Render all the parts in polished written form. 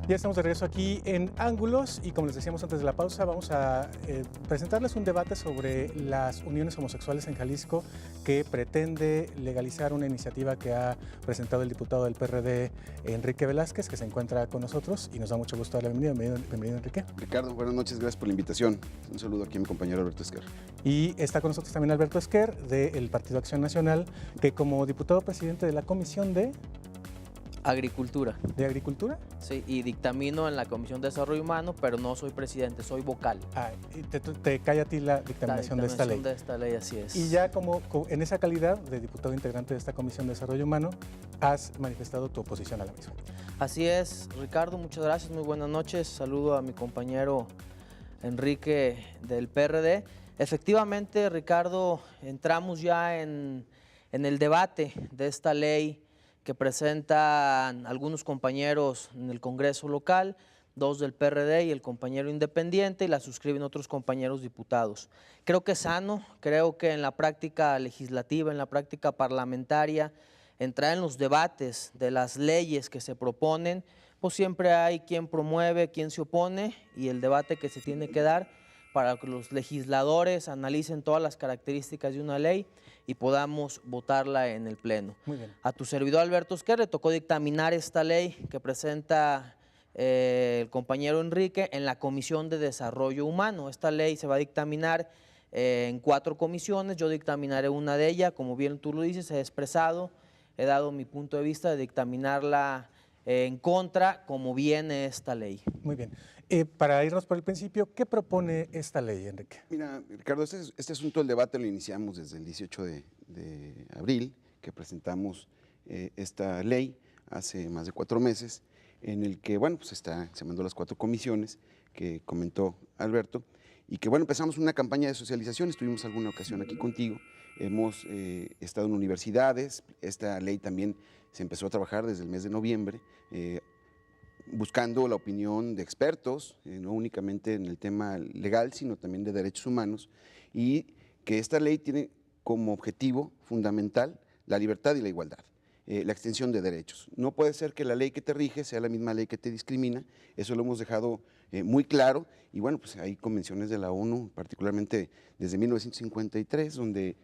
Ya estamos de regreso aquí en Ángulos y como les decíamos antes de la pausa, vamos a presentarles un debate sobre las uniones homosexuales en Jalisco que pretende legalizar una iniciativa que ha presentado el diputado del PRD, Enrique Velázquez, que se encuentra con nosotros y nos da mucho gusto darle la bienvenida. Bienvenido, Enrique. Ricardo, buenas noches, gracias por la invitación. Un saludo aquí a mi compañero Alberto Esquer. Y está con nosotros también Alberto Esquer del Partido Acción Nacional, que como diputado presidente de la Comisión de Agricultura. ¿De Agricultura? Sí, y dictamino en la Comisión de Desarrollo Humano, pero no soy presidente, soy vocal. Y te cae a ti la dictaminación de esta ley. De esta ley, así es. Y ya como en esa calidad de diputado integrante de esta Comisión de Desarrollo Humano, has manifestado tu oposición a la misma. Así es, Ricardo, muchas gracias, muy buenas noches. Saludo a mi compañero Enrique del PRD. Efectivamente, Ricardo, entramos ya en el debate de esta ley que presentan algunos compañeros en el Congreso local, 2 del PRD y el compañero independiente, y la suscriben otros compañeros diputados. Creo que es sano, creo que en la práctica legislativa, en la práctica parlamentaria, entrar en los debates de las leyes que se proponen, pues siempre hay quien promueve, quien se opone, y el debate que se tiene que dar para que los legisladores analicen todas las características de una ley y podamos votarla en el Pleno. Muy bien. A tu servidor Alberto Esquer le tocó dictaminar esta ley que presenta el compañero Enrique en la Comisión de Desarrollo Humano. Esta ley se va a dictaminar en 4 comisiones, yo dictaminaré una de ellas, como bien tú lo dices, he expresado, he dado mi punto de vista de dictaminarla en contra, como viene esta ley. Muy bien. Para irnos por el principio, ¿qué propone esta ley, Enrique? Mira, Ricardo, este asunto del debate lo iniciamos desde el 18 de abril, que presentamos esta ley hace más de 4 meses, en el que, bueno, pues se mandó las 4 comisiones que comentó Alberto, y que, bueno, empezamos una campaña de socialización, estuvimos alguna ocasión aquí contigo, hemos estado en universidades, esta ley también se empezó a trabajar desde el mes de noviembre, buscando la opinión de expertos, no únicamente en el tema legal, sino también de derechos humanos, y que esta ley tiene como objetivo fundamental la libertad y la igualdad, la extensión de derechos. No puede ser que la ley que te rige sea la misma ley que te discrimina, eso lo hemos dejado muy claro, y bueno, pues hay convenciones de la ONU, particularmente desde 1953, donde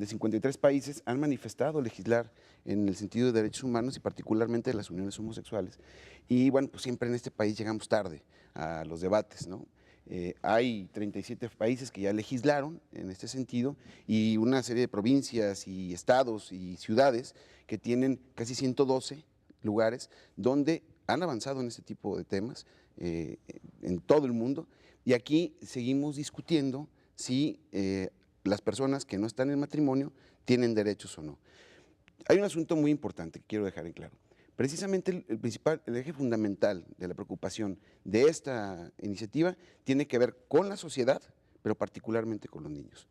53 países han manifestado legislar en el sentido de derechos humanos y particularmente de las uniones homosexuales. Y bueno, pues siempre en este país llegamos tarde a los debates, ¿no? Hay 37 países que ya legislaron en este sentido y una serie de provincias y estados y ciudades que tienen casi 112 lugares donde han avanzado en este tipo de temas en todo el mundo, y aquí seguimos discutiendo si las personas que no están en matrimonio tienen derechos o no. Hay un asunto muy importante que quiero dejar en claro. Precisamente el eje fundamental de la preocupación de esta iniciativa tiene que ver con la sociedad, pero particularmente con los niños.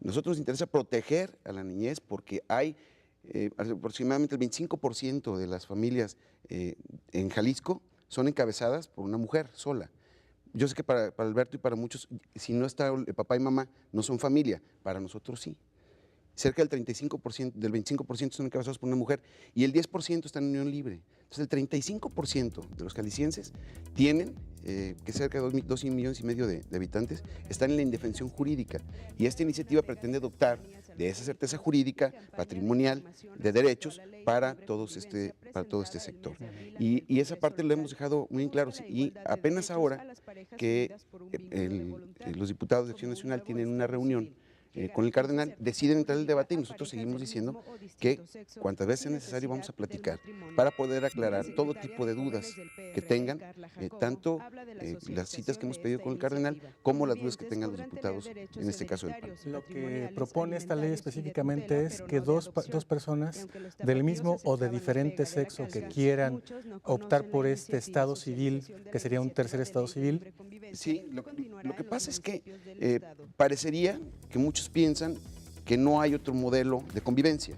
Nosotros nos interesa proteger a la niñez porque hay aproximadamente el 25% de las familias en Jalisco son encabezadas por una mujer sola. Yo sé que para Alberto y para muchos, si no está el papá y mamá, no son familia, para nosotros sí. Cerca del 35%, del 25% son encabezados por una mujer y el 10% está en unión libre. Entonces el 35% de los jaliscienses tienen, que cerca de 2,5 millones de habitantes, están en la indefensión jurídica, y esta iniciativa pretende dotar de esa certeza jurídica, patrimonial, de derechos para todo este sector. Y esa parte lo hemos dejado muy en claro, y apenas ahora que los diputados de Acción Nacional tienen una reunión con el cardenal, deciden entrar en el debate y nosotros seguimos diciendo que cuantas veces sea necesario vamos a platicar para poder aclarar todo tipo de dudas que tengan, tanto las citas que hemos pedido con el cardenal como las dudas que tengan los diputados, en este caso del PAN. Lo que propone esta ley específicamente es que dos personas del mismo o de diferente sexo que quieran optar por este estado civil, que sería un tercer estado civil. Sí, lo que pasa es que parecería que muchos piensan que no hay otro modelo de convivencia,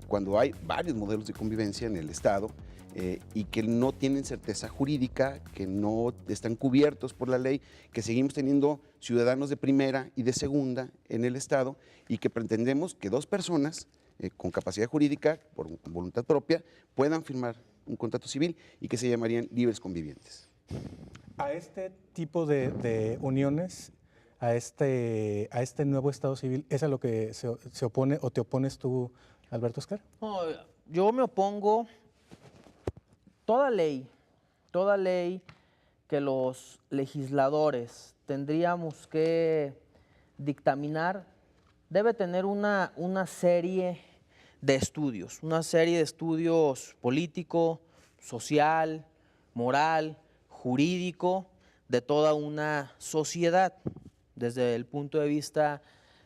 cuando hay varios modelos de convivencia en el Estado y que no tienen certeza jurídica, que no están cubiertos por la ley, que seguimos teniendo ciudadanos de primera y de segunda en el Estado, y que pretendemos que 2 personas con capacidad jurídica, por voluntad propia, puedan firmar un contrato civil y que se llamarían libres convivientes. A este tipo de uniones, a este nuevo Estado civil, ¿es a lo que se opone o te opones tú, Alberto Oscar? No, yo me opongo. Toda ley que los legisladores tendríamos que dictaminar debe tener una serie de estudios, político, social, moral, jurídico, de toda una sociedad, desde el punto de vista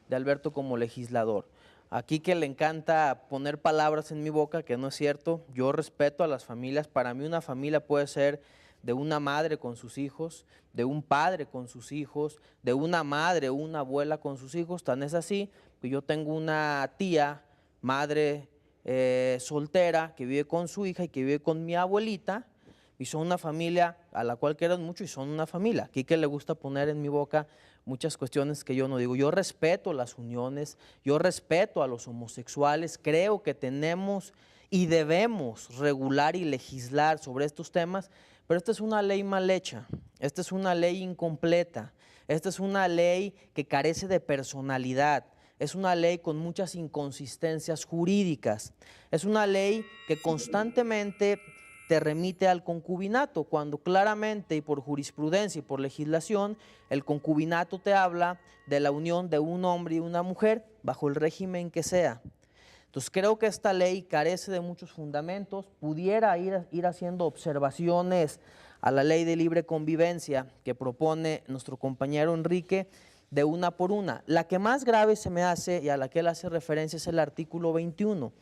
de Alberto como legislador. Aquí que le encanta poner palabras en mi boca, que no es cierto, yo respeto a las familias. Para mí una familia puede ser de una madre con sus hijos, de un padre con sus hijos, de una madre o una abuela con sus hijos. Tan es así que yo tengo una tía, madre soltera, que vive con su hija y que vive con mi abuelita, y son una familia a la cual quiero mucho y son una familia. Aquí que le gusta poner en mi boca muchas cuestiones que yo no digo. Yo respeto las uniones, yo respeto a los homosexuales, creo que tenemos y debemos regular y legislar sobre estos temas, pero esta es una ley mal hecha, esta es una ley incompleta, esta es una ley que carece de personalidad, es una ley con muchas inconsistencias jurídicas, es una ley que constantemente te remite al concubinato, cuando claramente y por jurisprudencia y por legislación, el concubinato te habla de la unión de un hombre y una mujer bajo el régimen que sea. Entonces creo que esta ley carece de muchos fundamentos, pudiera ir haciendo observaciones a la ley de libre convivencia que propone nuestro compañero Enrique de una por una. La que más grave se me hace y a la que él hace referencia es el artículo 21,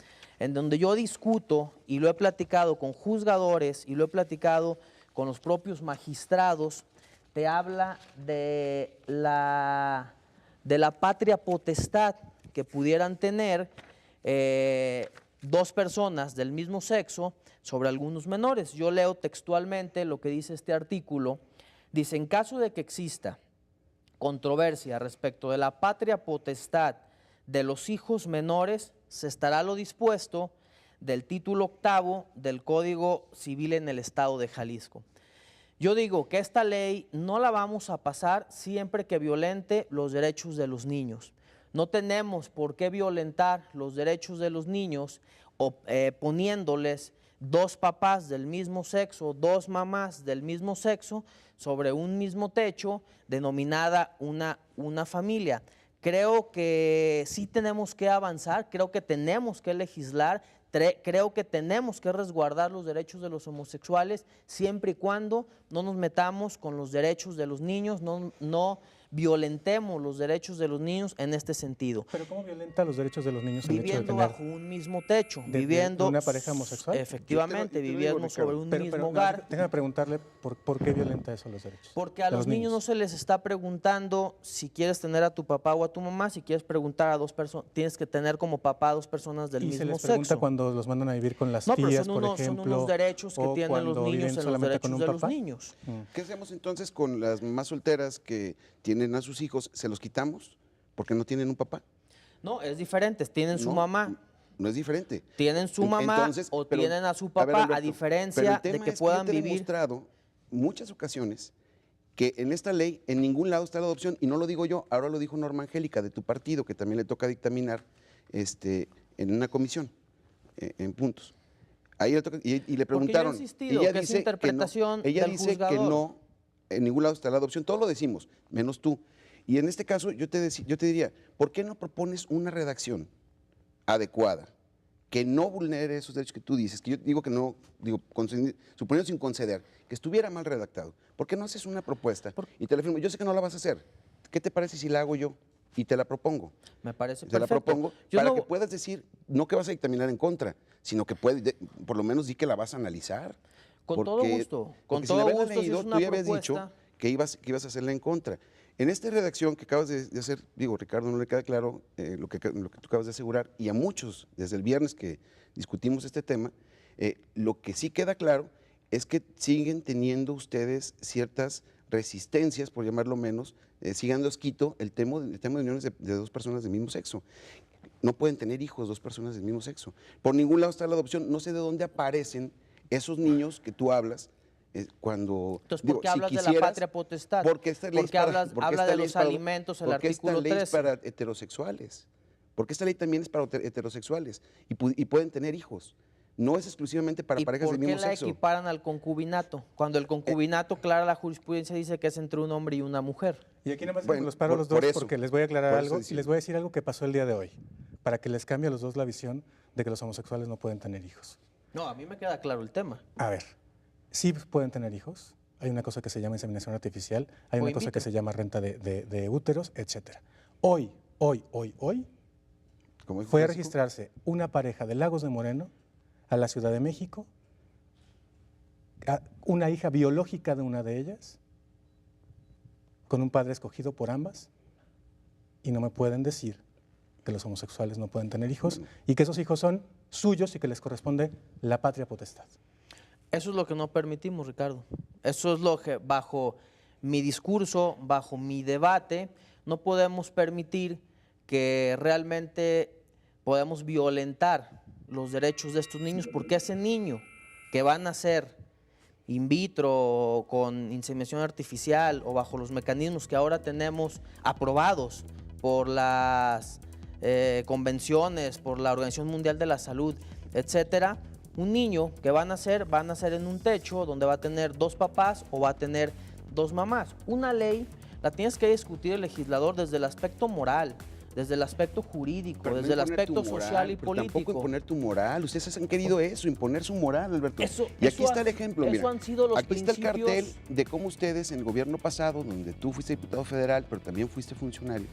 en donde yo discuto y lo he platicado con juzgadores y lo he platicado con los propios magistrados, te habla de la patria potestad que pudieran tener dos personas del mismo sexo sobre algunos menores. Yo leo textualmente lo que dice este artículo. Dice: en caso de que exista controversia respecto de la patria potestad de los hijos menores, se estará lo dispuesto del título 8 del Código Civil en el Estado de Jalisco. Yo digo que esta ley no la vamos a pasar siempre que violente los derechos de los niños. No tenemos por qué violentar los derechos de los niños poniéndoles dos papás del mismo sexo, dos mamás del mismo sexo sobre un mismo techo denominada una familia. Creo que sí tenemos que avanzar, creo que tenemos que legislar, creo que tenemos que resguardar los derechos de los homosexuales siempre y cuando no nos metamos con los derechos de los niños, no violentemos los derechos de los niños en este sentido. ¿Pero cómo violenta los derechos de los niños el hecho de Viviendo tener bajo un mismo techo, viviendo una pareja homosexual? Efectivamente, viviendo sobre un mismo hogar. Déjame preguntarle por qué violenta eso los derechos. Porque a los niños no se les está preguntando si quieres tener a tu papá o a tu mamá, si quieres preguntar a dos personas, tienes que tener como papá a dos personas del mismo sexo. ¿Y se les pregunta cuando los mandan a vivir con las tías, por ejemplo? Son unos derechos que tienen los niños en los derechos de los niños. ¿Qué hacemos entonces con las mamás solteras que tienen a sus hijos? ¿Se los quitamos porque no tienen un papá? No, es diferente, tienen su mamá. No es diferente. Tienen su mamá entonces, tienen a su papá, a diferencia de que puedan vivir. Yo te he demostrado muchas ocasiones que en esta ley en ningún lado está la adopción, y no lo digo yo, ahora lo dijo Norma Angélica de tu partido, que también le toca dictaminar en una comisión, en puntos. Ahí le toca, y le preguntaron, ella dice que no, en ningún lado está la adopción, todos lo decimos, menos tú. Y en este caso yo te diría, ¿por qué no propones una redacción adecuada que no vulnere esos derechos que tú dices? Que yo digo que no, suponiendo sin conceder, que estuviera mal redactado. ¿Por qué no haces una propuesta y te la firmo? Yo sé que no la vas a hacer. ¿Qué te parece si la hago yo y te la propongo? Me parece perfecto. Te la propongo para que puedas decir, no que vas a dictaminar en contra, sino que por lo menos di que la vas a analizar. Con todo gusto. Con todo gusto, si es una tú ya habías dicho que ibas a hacerla en contra. En esta redacción que acabas de hacer, Ricardo, no le queda claro lo que tú acabas de asegurar, y a muchos, desde el viernes que discutimos este tema, lo que sí queda claro es que siguen teniendo ustedes ciertas resistencias, por llamarlo menos, sigan los quito el tema de uniones de dos personas del mismo sexo. No pueden tener hijos dos personas del mismo sexo. Por ningún lado está la adopción, no sé de dónde aparecen esos niños que tú hablas, cuando... Entonces, ¿por qué hablas de la patria potestad? Porque esta ley habla de los alimentos, el artículo 13. Porque esta ley es para heterosexuales. Porque esta ley también es para heterosexuales y pueden tener hijos. No es exclusivamente para parejas del mismo sexo. ¿Y por qué la equiparan al concubinato? Cuando el concubinato, clara la jurisprudencia, dice que es entre un hombre y una mujer. Y aquí nada más los paro a los dos porque les voy a aclarar algo y les voy a decir algo que pasó el día de hoy, para que les cambie a los dos la visión de que los homosexuales no pueden tener hijos. No, a mí me queda claro el tema. A ver, sí pueden tener hijos. Hay una cosa que se llama inseminación artificial, hay una cosa que se llama renta de úteros, etcétera. Hoy fue a registrarse una pareja de Lagos de Moreno a la Ciudad de México, una hija biológica de una de ellas, con un padre escogido por ambas, y no me pueden decir que los homosexuales no pueden tener hijos y que esos hijos son suyos y que les corresponde la patria potestad. Eso es lo que no permitimos, Ricardo. Eso es lo que, bajo mi discurso, bajo mi debate, no podemos permitir que realmente podamos violentar los derechos de estos niños, porque ese niño que va a nacer in vitro, con inseminación artificial o bajo los mecanismos que ahora tenemos aprobados por las convenciones, por la Organización Mundial de la Salud, etcétera, un niño que va a nacer en un techo donde va a tener dos papás o va a tener dos mamás. Una ley la tienes que discutir el legislador desde el aspecto moral, desde el aspecto jurídico, pero desde no el aspecto moral, social y pero político. Tampoco imponer tu moral. Ustedes han querido eso, imponer su moral, Alberto. Y aquí está el ejemplo, eso mira. Han sido los aquí está el principios... cartel de cómo ustedes en el gobierno pasado, donde tú fuiste diputado federal, pero también fuiste funcionario,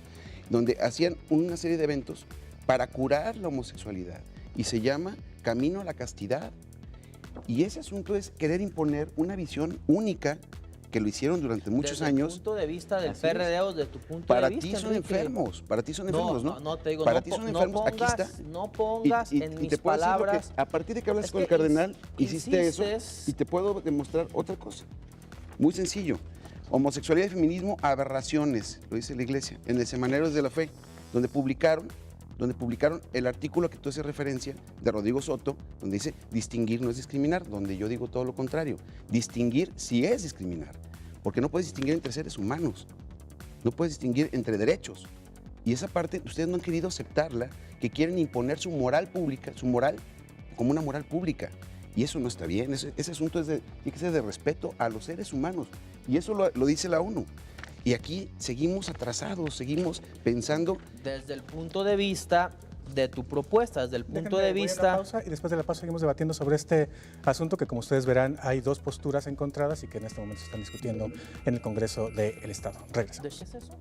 donde hacían una serie de eventos para curar la homosexualidad. Y se llama Camino a la Castidad. Y ese asunto es querer imponer una visión única, que lo hicieron durante muchos años. Desde tu punto de vista del PRD o desde tu punto para de vista, ti son Enrique. enfermos, para ti son enfermos, ¿no? No, te digo, para no, ti son no enfermos, pongas, aquí está. no pongas en mis te puedo decir palabras. lo que, a partir de que hablas Es con el que cardenal, hiciste eso insistes. y te puedo demostrar otra cosa. Muy sencillo. Homosexualidad y feminismo, aberraciones, lo dice la iglesia, en el Semanario de la Fe, donde publicaron el artículo que tú haces referencia de Rodrigo Soto, donde dice distinguir no es discriminar, donde yo digo todo lo contrario. Distinguir sí es discriminar, porque no puedes distinguir entre seres humanos, no puedes distinguir entre derechos. Y esa parte ustedes no han querido aceptarla, que quieren imponer su moral pública, su moral como una moral pública. Y eso no está bien, ese asunto tiene que ser de respeto a los seres humanos. Y eso lo dice la ONU. Y aquí seguimos atrasados, seguimos pensando... Desde el punto de vista de tu propuesta, desde el punto de vista... Voy a una pausa y después de la pausa seguimos debatiendo sobre este asunto que, como ustedes verán, hay dos posturas encontradas y que en este momento se están discutiendo en el Congreso del Estado. Regresamos. ¿De qué es eso?